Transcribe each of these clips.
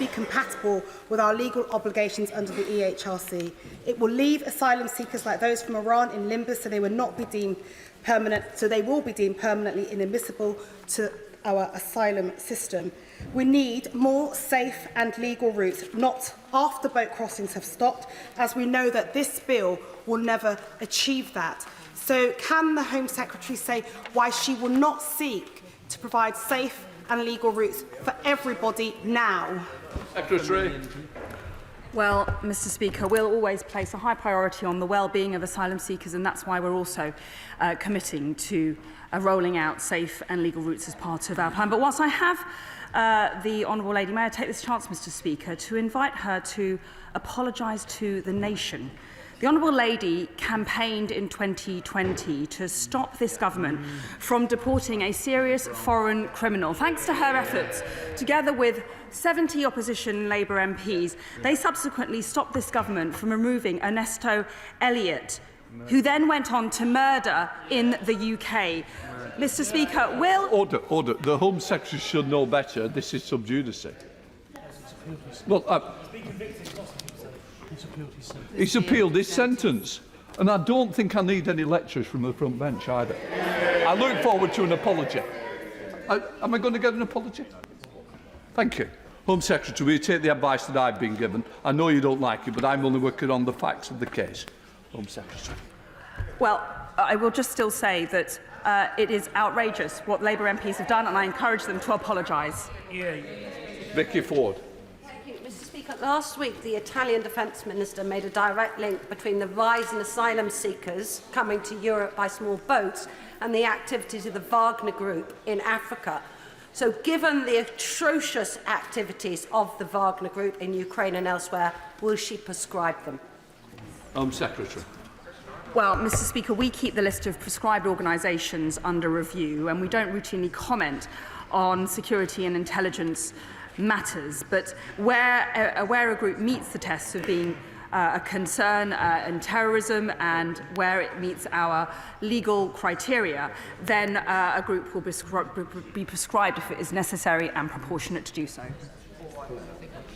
be compatible with our legal obligations under the EHRC. It will leave asylum seekers like those from Iran in limbo, so they will not be deemed permanent, so they will be deemed permanently inadmissible to our asylum system. We need more safe and legal routes, not after boat crossings have stopped, as we know that this bill will never achieve that. So can the Home Secretary say why she will not seek to provide safe and legal routes for everybody now? Secretary. Well, Mr. Speaker, we'll always place a high priority on the well-being of asylum seekers, and that's why we're also committing to rolling out safe and legal routes as part of our plan. But whilst I have the Honourable Lady, may I take this chance, Mr. Speaker, to invite her to apologise to the nation. The Honourable Lady campaigned in 2020 to stop this government from deporting a serious foreign criminal. Thanks to her efforts, together with 70 opposition Labour MPs, they subsequently stopped this government from removing Ernesto Elliott, who then went on to murder in the UK. Mr. Speaker, will... Order. The Home Secretary should know better. This is sub judice. Well, he's appealed his sentence, and I don't think I need any lectures from the front bench either. I look forward to an apology. Am I going to get an apology? Thank you. Home Secretary, will you take the advice that I've been given? I know you don't like it, but I'm only working on the facts of the case. Home Secretary. Well, I will just still say that it is outrageous what Labour MPs have done, and I encourage them to apologise. Vicky Ford. Mr. Speaker, last week the Italian Defence Minister made a direct link between the rise in asylum seekers coming to Europe by small boats and the activities of the Wagner Group in Africa. So given the atrocious activities of the Wagner Group in Ukraine and elsewhere, will she prescribe them? Home Secretary. Well, Mr. Speaker, we keep the list of prescribed organisations under review, and we don't routinely comment on security and intelligence matters. But where a group meets the tests of being a concern in terrorism and where it meets our legal criteria, then a group will be prescribed if it is necessary and proportionate to do so.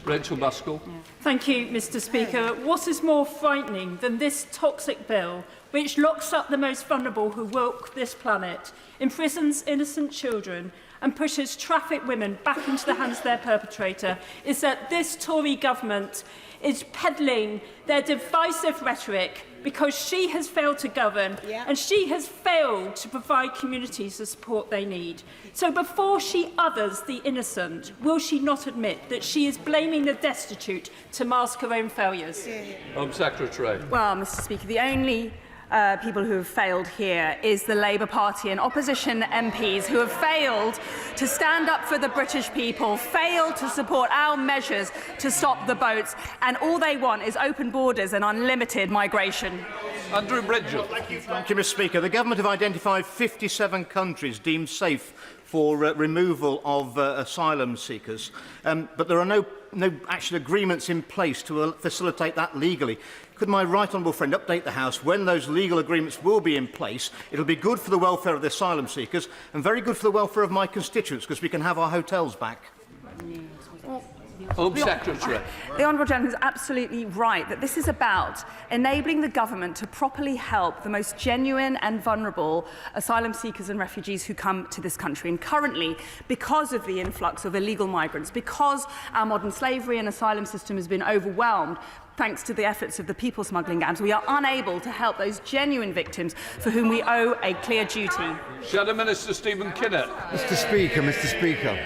Rachel Baskell. Thank you, Mr. Speaker. What is more frightening than this toxic bill, which locks up the most vulnerable who walk this planet, imprisons innocent children and pushes trafficked women back into the hands of their perpetrator, is that this Tory government is peddling their divisive rhetoric because she has failed to govern and she has failed to provide communities the support they need. So before she others the innocent, will she not admit that she is blaming the destitute to mask her own failures? Home Secretary. Well, Mr. Speaker, the only people who have failed here is the Labour Party and opposition MPs who have failed to stand up for the British people, failed to support our measures to stop the boats, and all they want is open borders and unlimited migration. Andrew Bridges. Thank you, Mr. Speaker. The government have identified 57 countries deemed safe for removal of asylum seekers, but there are no actual agreements in place to facilitate that legally. Could my right honourable friend update the House when those legal agreements will be in place? It will be good for the welfare of the asylum seekers and very good for the welfare of my constituents, because we can have our hotels back. Home Secretary. The Honourable Gentleman is absolutely right that this is about enabling the government to properly help the most genuine and vulnerable asylum seekers and refugees who come to this country. And currently, because of the influx of illegal migrants, because our modern slavery and asylum system has been overwhelmed, thanks to the efforts of the people smuggling gangs, we are unable to help those genuine victims for whom we owe a clear duty. Shadow Minister Stephen Kinnock. Mr. Speaker.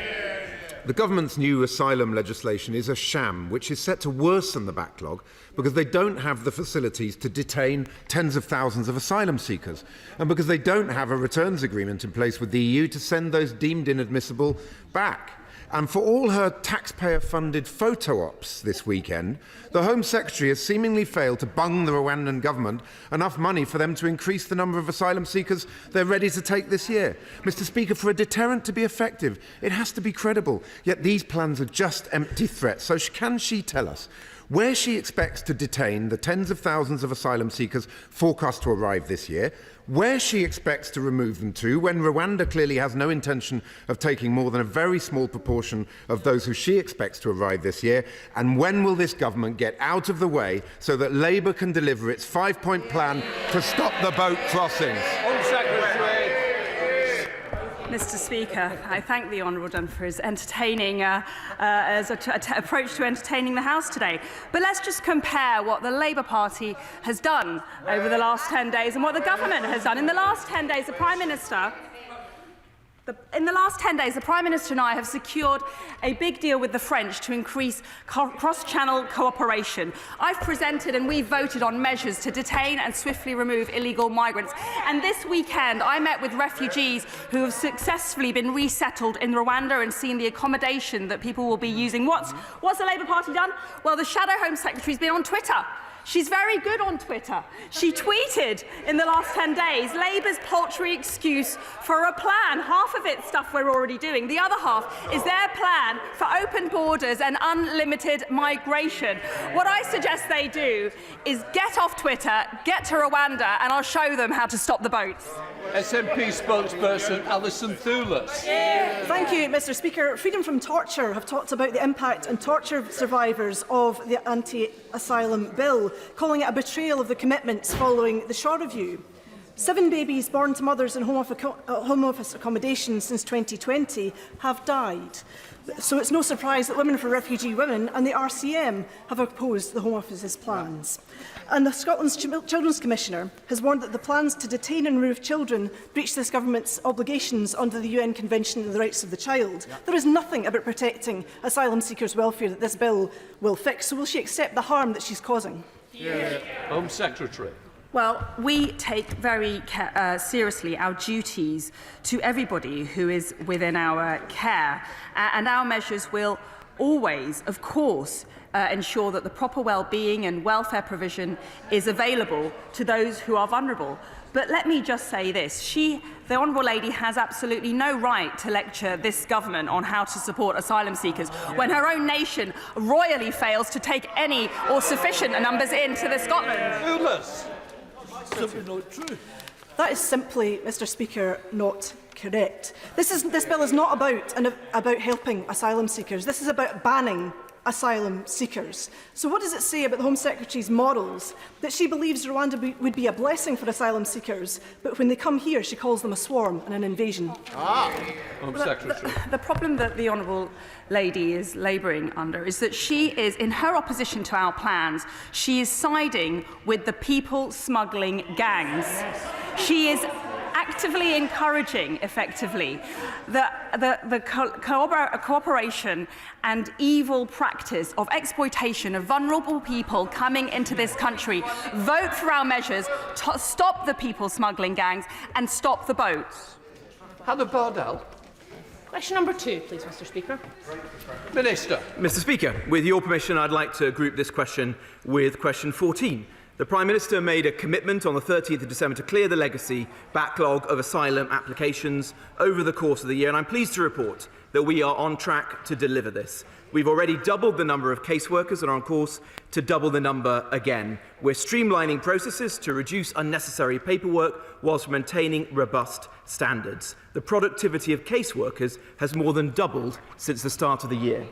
The government's new asylum legislation is a sham, which is set to worsen the backlog because they don't have the facilities to detain tens of thousands of asylum seekers, and because they don't have a returns agreement in place with the EU to send those deemed inadmissible back. And for all her taxpayer-funded photo ops this weekend, the Home Secretary has seemingly failed to bung the Rwandan government enough money for them to increase the number of asylum seekers they're ready to take this year. Mr. Speaker, for a deterrent to be effective, it has to be credible. Yet these plans are just empty threats. So can she tell us where she expects to detain the tens of thousands of asylum seekers forecast to arrive this year, where she expects to remove them to, when Rwanda clearly has no intention of taking more than a very small proportion of those who she expects to arrive this year, and when will this government get out of the way so that Labour can deliver its 5-point plan to stop the boat crossings? Mr. Speaker, I thank the Honourable Dunn for his entertaining approach to entertaining the House today. But let's just compare what the Labour Party has done over the last 10 days and what the government has done. In the last 10 days, the Prime Minister and I have secured a big deal with the French to increase cross-channel cooperation. I've presented and we've voted on measures to detain and swiftly remove illegal migrants. And this weekend, I met with refugees who have successfully been resettled in Rwanda and seen the accommodation that people will be using. What's the Labour Party done? Well, the Shadow Home Secretary's been on Twitter. She's very good on Twitter. She tweeted in the last 10 days, Labour's paltry excuse for a plan. Half of it's stuff we're already doing. The other half is their plan for open borders and unlimited migration. What I suggest they do is get off Twitter, get to Rwanda, and I'll show them how to stop the boats. SNP spokesperson Alison Thewlis. Thank you, Mr. Speaker. Freedom from Torture have talked about the impact on torture survivors of the anti-asylum bill, calling it a betrayal of the commitments following the Shaw Review. 7 babies born to mothers in home office accommodation since 2020 have died. So it's no surprise that Women for Refugee Women and the RCM have opposed the Home Office's plans. And the Scotland's Children's Commissioner has warned that the plans to detain and remove children breach this government's obligations under the UN Convention on the Rights of the Child. There is nothing about protecting asylum seekers' welfare that this bill will fix. So will she accept the harm that she's causing? Home Secretary. Well, we take very seriously our duties to everybody who is within our care, and our measures will always, of course, ensure that the proper well-being and welfare provision is available to those who are vulnerable. But let me just say this. The Honourable Lady has absolutely no right to lecture this government on how to support asylum seekers when her own nation royally fails to take any or sufficient numbers into the Scotland. Simply not true. That is simply, Mr. Speaker, not correct. This bill is not about helping asylum seekers. This is about banning asylum seekers. So what does it say about the Home Secretary's morals that she believes Rwanda would be a blessing for asylum seekers, but when they come here she calls them a swarm and an invasion? Home Secretary. The problem that the Honourable Lady is labouring under is that she is, in her opposition to our plans, she is siding with the people smuggling gangs. She is actively encouraging, effectively, the cooperation and evil practice of exploitation of vulnerable people coming into this country. Vote for our measures to stop the people smuggling gangs and stop the boats. Hannah Bardell. Question number 2, please, Mr. Speaker. Minister. Mr. Speaker, with your permission, I'd like to group this question with question 14. The Prime Minister made a commitment on the 30th of December to clear the legacy backlog of asylum applications over the course of the year, and I'm pleased to report that we are on track to deliver this. We've already doubled the number of caseworkers and are on course to double the number again. We're streamlining processes to reduce unnecessary paperwork whilst maintaining robust standards. The productivity of caseworkers has more than doubled since the start of the year.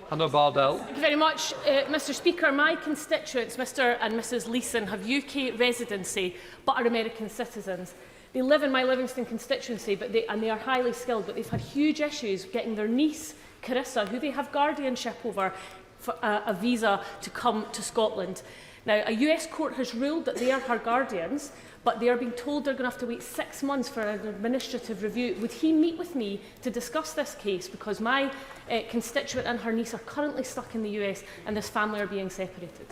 Hannah Bardell. Thank you very much, Mr. Speaker. My constituents, Mr. and Mrs. Leeson, have UK residency but are American citizens. They live in my Livingston constituency, and they are highly skilled, but they've had huge issues getting their niece, Carissa, who they have guardianship over, for a visa to come to Scotland. Now, a US court has ruled that they are her guardians, but they are being told they're going to have to wait 6 months for an administrative review. Would he meet with me to discuss this case? Because my constituent and her niece are currently stuck in the US and this family are being separated.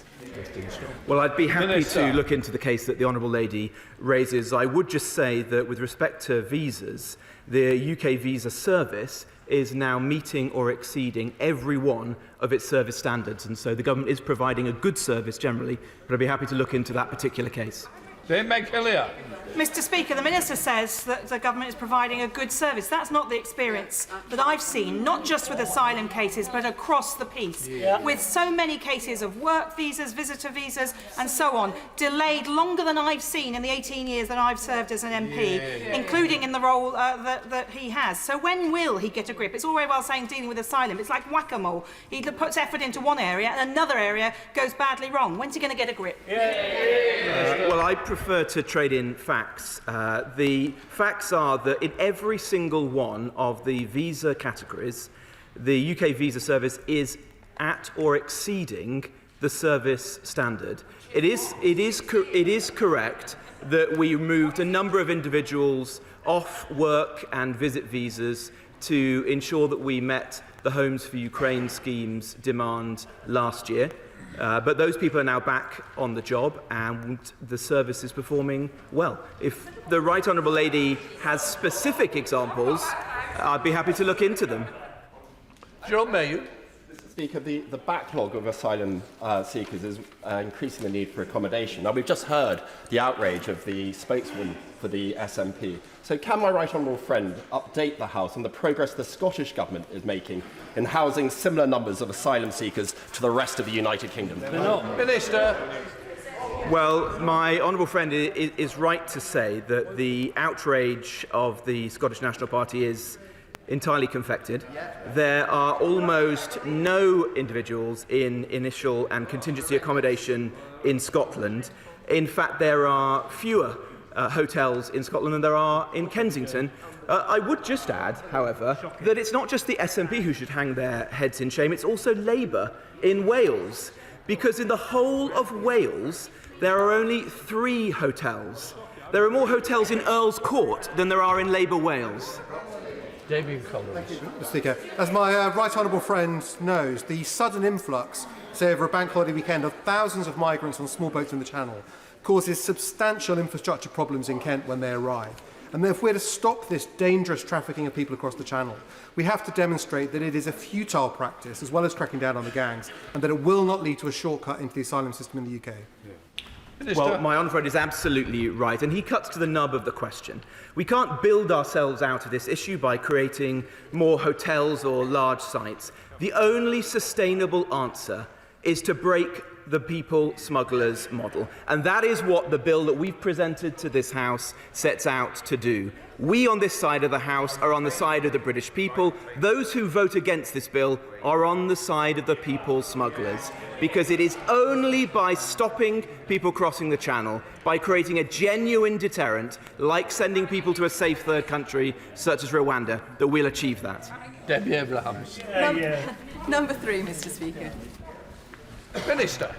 Well, I'd be happy Minister. to look into the case that the Honourable Lady raises. I would just say that with respect to visas, the UK Visa Service is now meeting or exceeding every one of its service standards, and so the government is providing a good service generally, but I'd be happy to look into that particular case. Mr Speaker, the Minister says that the government is providing a good service. That's not the experience that I've seen, not just with asylum cases, but across the piece. With so many cases of work visas, visitor visas, and so on, delayed longer than I've seen in the 18 years that I've served as an MP, including in the role that he has. So when will he get a grip? It's all very well saying dealing with asylum. It's like whack-a-mole. He puts effort into one area and another area goes badly wrong. When's he going to get a grip? Well, I prefer to trade in facts. The facts are that in every single one of the visa categories, the UK visa service is at or exceeding the service standard. It is correct that we moved a number of individuals off work and visit visas to ensure that we met the Homes for Ukraine scheme's demand last year. But those people are now back on the job and the service is performing well. If the Right Honourable Lady has specific examples, I'd be happy to look into them. John Mayo. Mr Speaker, the backlog of asylum seekers is increasing the need for accommodation. Now, we've just heard the outrage of the spokesman for the SNP. So can my right honourable friend update the House on the progress the Scottish Government is making in housing similar numbers of asylum seekers to the rest of the United Kingdom? Minister. Well, my honourable friend is right to say that the outrage of the Scottish National Party is entirely confected. There are almost no individuals in initial and contingency accommodation in Scotland. In fact, there are fewer hotels in Scotland than there are in Kensington. I would just add, however, that it's not just the SNP who should hang their heads in shame, it's also Labour in Wales. Because in the whole of Wales, there are only 3 hotels. There are more hotels in Earl's Court than there are in Labour Wales. Mr Speaker, as my right honourable friend knows, the sudden influx, say over a bank holiday weekend, of thousands of migrants on small boats in the Channel causes substantial infrastructure problems in Kent when they arrive. And if we're to stop this dangerous trafficking of people across the Channel, we have to demonstrate that it is a futile practice, as well as cracking down on the gangs, and that it will not lead to a shortcut into the asylum system in the UK. Well, my honourable friend is absolutely right, and he cuts to the nub of the question. We can't build ourselves out of this issue by creating more hotels or large sites. The only sustainable answer is to break the people smugglers model, and that is what the bill that we've presented to this House sets out to do. We on this side of the House are on the side of the British people. Those who vote against this bill are on the side of the people smugglers, because it is only by stopping people crossing the Channel, by creating a genuine deterrent, like sending people to a safe third country such as Rwanda, that we'll achieve that. Debbie Abrahams. Number 3, Mr Speaker. Minister.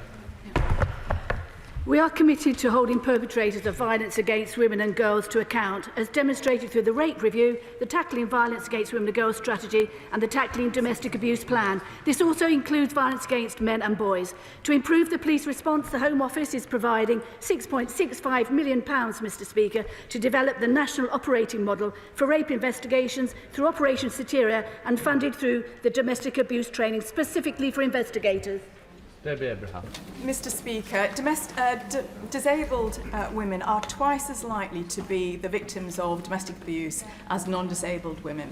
We are committed to holding perpetrators of violence against women and girls to account, as demonstrated through the Rape Review, the Tackling Violence Against Women and Girls Strategy and the Tackling Domestic Abuse Plan. This also includes violence against men and boys. To improve the police response, the Home Office is providing £6.65 million, Mr Speaker, to develop the national operating model for rape investigations through Operation Satyra and funded through the domestic abuse training specifically for investigators. Debbie Abraham. Mr Speaker, disabled women are twice as likely to be the victims of domestic abuse as non-disabled women.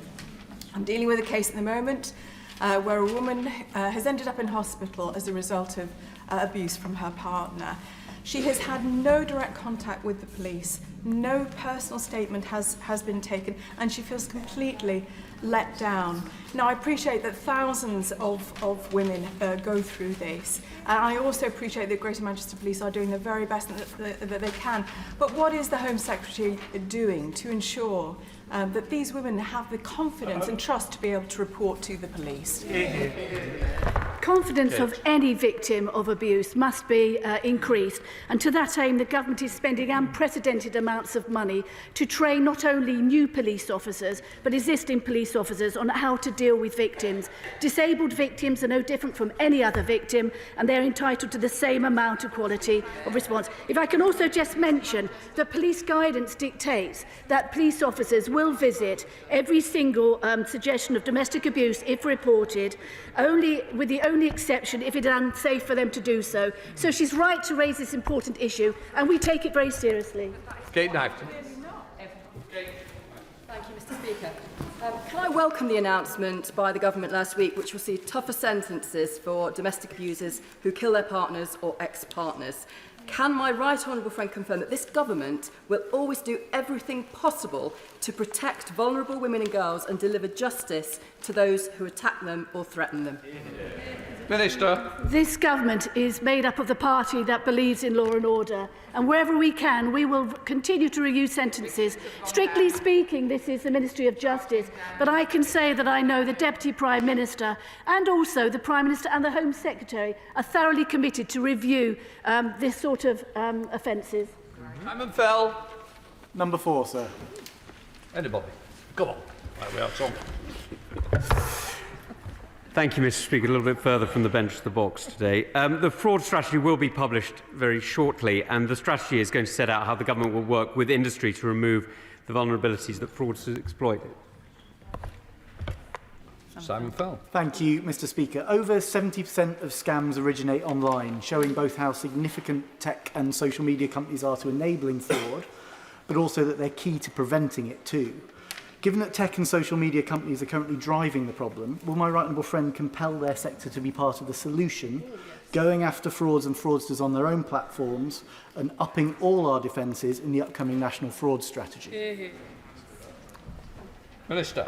I'm dealing with a case at the moment where a woman has ended up in hospital as a result of abuse from her partner. She has had no direct contact with the police, no personal statement has been taken, and she feels completely let down. Now, I appreciate that thousands of women go through this, and I also appreciate that Greater Manchester Police are doing the very best that they can. But what is the Home Secretary doing to ensure that these women have the confidence and trust to be able to report to the police? Confidence of any victim of abuse must be increased, and to that aim the government is spending unprecedented amounts of money to train not only new police officers but existing police officers on how to deal with victims. Disabled victims are no different from any other victim, and they're entitled to the same amount of quality of response. If I can also just mention that police guidance dictates that police officers will visit every single suggestion of domestic abuse, if reported, with the only exception if it is unsafe for them to do so. So she's right to raise this important issue, and we take it very seriously. Kate Knifton. Thank you, Mr. Speaker. Can I welcome the announcement by the government last week, which will see tougher sentences for domestic abusers who kill their partners or ex-partners? Can my right honourable friend confirm that this government will always do everything possible to protect vulnerable women and girls and deliver justice to those who attack them or threaten them? Minister. This government is made up of the party that believes in law and order, and wherever we can, we will continue to review sentences. Strictly speaking, this is the Ministry of Justice, but I can say that I know the Deputy Prime Minister and also the Prime Minister and the Home Secretary are thoroughly committed to review this sort of offences. Simon Fell. Number 4, sir. Anybody? Come on. Right, we are Tom. Thank you, Mr. Speaker. A little bit further from the bench to the box today. The fraud strategy will be published very shortly, and the strategy is going to set out how the government will work with industry to remove the vulnerabilities that fraudsters exploit. Simon Fell. Thank you, Mr. Speaker. Over 70% of scams originate online, showing both how significant tech and social media companies are to enabling fraud, but also that they're key to preventing it too. Given that tech and social media companies are currently driving the problem, will my right honourable friend compel their sector to be part of the solution, going after frauds and fraudsters on their own platforms and upping all our defences in the upcoming national fraud strategy? Minister.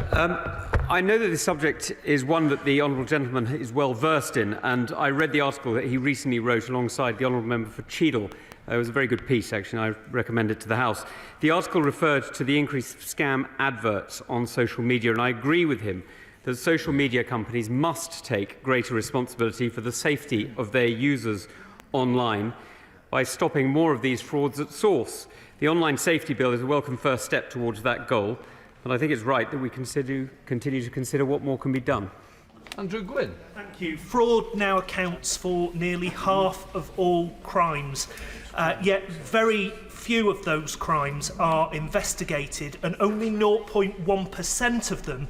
I know that this subject is one that the honourable gentleman is well versed in, and I read the article that he recently wrote alongside the honourable member for Cheadle. It was a very good piece, actually, and I recommend it to the House. The article referred to the increase of scam adverts on social media, and I agree with him that social media companies must take greater responsibility for the safety of their users online by stopping more of these frauds at source. The Online Safety Bill is a welcome first step towards that goal, and I think it's right that we continue to consider what more can be done. Andrew Gwynn. Thank you. Fraud now accounts for nearly half of all crimes, yet very few of those crimes are investigated, and only 0.1% of them